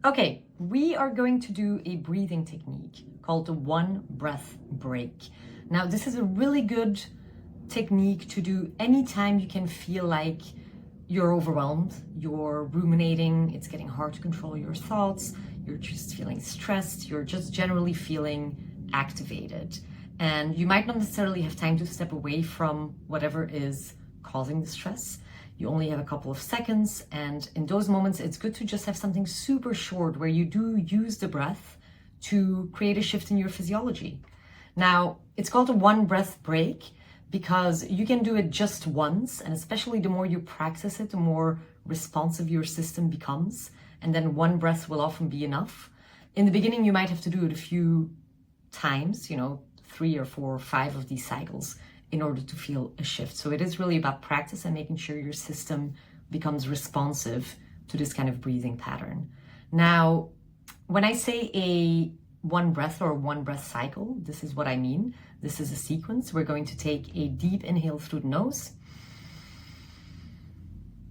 Okay, we are going to do a breathing technique called the one breath break. Now, this is a really good technique to do anytime you can feel like you're overwhelmed, you're ruminating, it's getting hard to control your thoughts, you're just feeling stressed, you're just generally feeling activated. And you might not necessarily have time to step away from whatever is causing the stress. You only have a couple of seconds, and in those moments, it's good to just have something super short where you do use the breath to create a shift in your physiology. Now, it's called a one breath break because you can do it just once, and especially the more you practice it, the more responsive your system becomes, and then one breath will often be enough. In the beginning, you might have to do it a few times, 3 or 4 or 5 of these cycles in order to feel a shift. So it is really about practice and making sure your system becomes responsive to this kind of breathing pattern. Now, when I say a one breath or one breath cycle, this is what I mean. This is a sequence. We're going to take a deep inhale through the nose,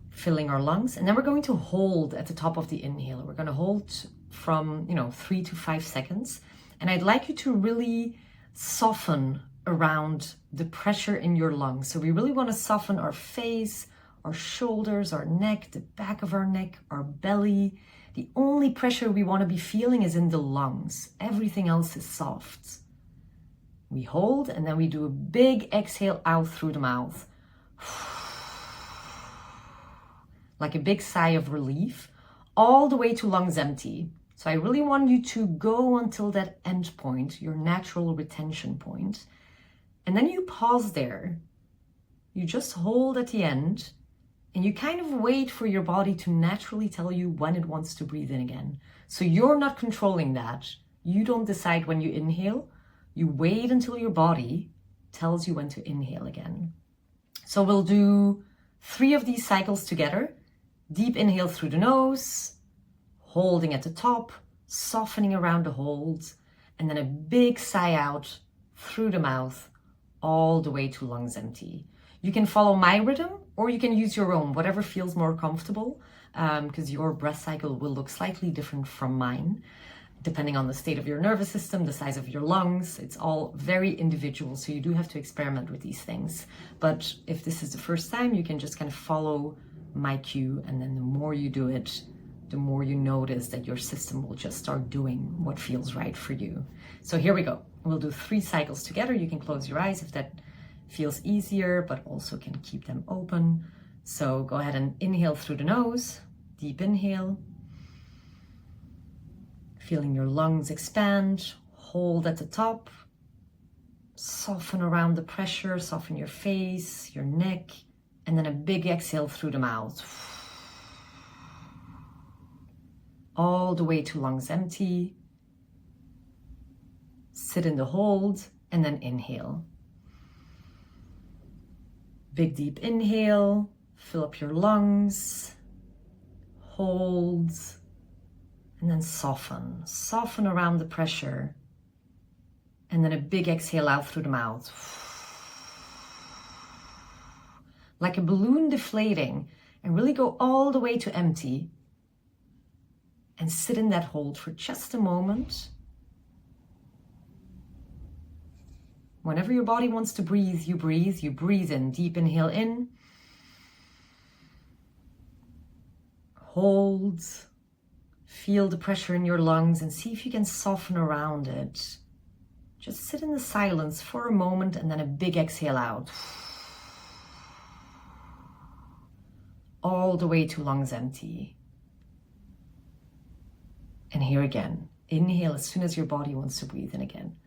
filling our lungs, and then we're going to hold at the top of the inhale. We're going to hold from 3 to 5 seconds, and I'd like you to really soften around the pressure in your lungs. So we really want to soften our face, our shoulders, our neck, the back of our neck, our belly. The only pressure we want to be feeling is in the lungs. Everything else is soft. We hold, and then we do a big exhale out through the mouth. Like a big sigh of relief, all the way to lungs empty. So I really want you to go until that end point, your natural retention point. And then you pause there. You just hold at the end, and you kind of wait for your body to naturally tell you when it wants to breathe in again. So you're not controlling that. You don't decide when you inhale. You wait until your body tells you when to inhale again. So we'll do 3 of these cycles together. Deep inhale through the nose, holding at the top, softening around the hold, and then a big sigh out through the mouth, all the way to lungs empty. You can follow my rhythm or you can use your own, whatever feels more comfortable, because your breath cycle will look slightly different from mine, depending on the state of your nervous system, the size of your lungs. It's all very individual, so you do have to experiment with these things. But if this is the first time, you can just kind of follow my cue, and then the more you do it, the more you notice that your system will just start doing what feels right for you. So here we go. We'll do 3 cycles together. You can close your eyes if that feels easier, but also can keep them open. So go ahead and inhale through the nose, deep inhale. Feeling your lungs expand, hold at the top, soften around the pressure, soften your face, your neck, and then a big exhale through the mouth. All the way to lungs empty. Sit in the hold and then inhale. Big deep inhale, fill up your lungs, hold, and then soften. Soften around the pressure. And then a big exhale out through the mouth. Like a balloon deflating, and really go all the way to empty. And sit in that hold for just a moment. Whenever your body wants to breathe. You breathe in. Deep inhale in. Hold. Feel the pressure in your lungs and see if you can soften around it. Just sit in the silence for a moment and then a big exhale out. All the way to lungs empty. And here again, inhale as soon as your body wants to breathe in again.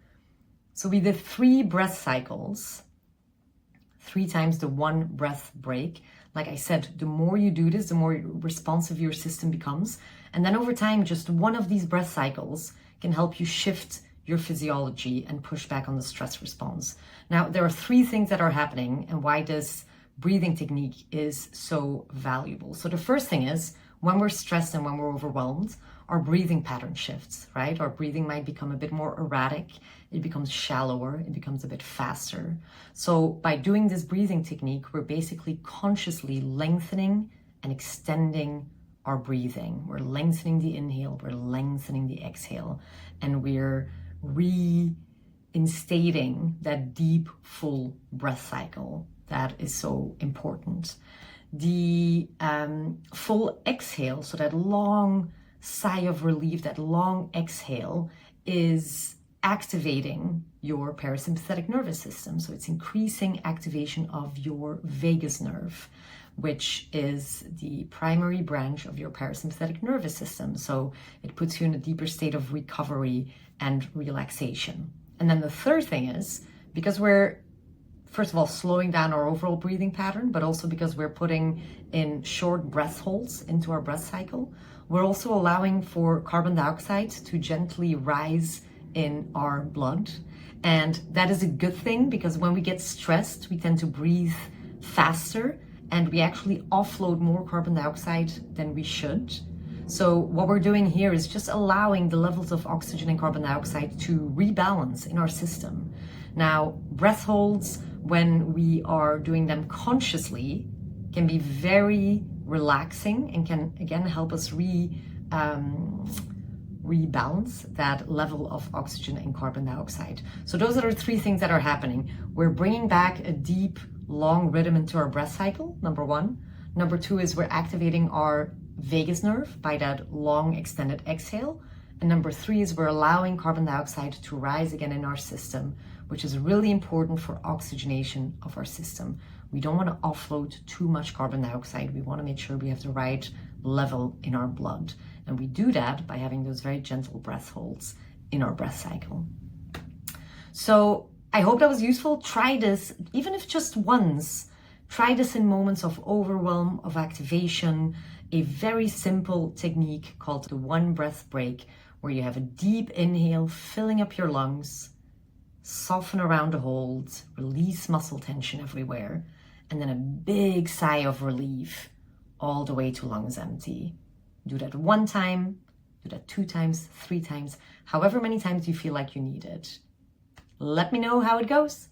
So we did 3 breath cycles, 3 times the one breath break. Like I said, the more you do this, the more responsive your system becomes. And then over time, just one of these breath cycles can help you shift your physiology and push back on the stress response. Now, there are 3 things that are happening and why this breathing technique is so valuable. So the first thing is, when we're stressed and when we're overwhelmed, our breathing pattern shifts, right? Our breathing might become a bit more erratic. It becomes shallower. It becomes a bit faster. So by doing this breathing technique, we're basically consciously lengthening and extending our breathing. We're lengthening the inhale, we're lengthening the exhale, and we're reinstating that deep, full breath cycle that is so important. The full exhale, so that long sigh of relief, that long exhale, is activating your parasympathetic nervous system. So it's increasing activation of your vagus nerve, which is the primary branch of your parasympathetic nervous system. So it puts you in a deeper state of recovery and relaxation. And then the third thing is, because we're, first of all, slowing down our overall breathing pattern, but also because we're putting in short breath holds into our breath cycle, we're also allowing for carbon dioxide to gently rise in our blood. And that is a good thing, because when we get stressed, we tend to breathe faster and we actually offload more carbon dioxide than we should. So what we're doing here is just allowing the levels of oxygen and carbon dioxide to rebalance in our system. Now, breath holds, when we are doing them consciously, can be very relaxing and can again help us rebalance that level of oxygen and carbon dioxide. So those are the three things that are happening. We're bringing back a deep, long rhythm into our breath cycle, number one. Number two is we're activating our vagus nerve by that long extended exhale. And number three is we're allowing carbon dioxide to rise again in our system, which is really important for oxygenation of our system. We don't want to offload too much carbon dioxide. We want to make sure we have the right level in our blood. And we do that by having those very gentle breath holds in our breath cycle. So I hope that was useful. Try this, even if just once. Try this in moments of overwhelm, of activation. A very simple technique called the one breath break, where you have a deep inhale, filling up your lungs, soften around the hold, release muscle tension everywhere, and then a big sigh of relief all the way to lungs empty. Do that one time, do that 2 times, 3 times, however many times you feel like you need it. Let me know how it goes.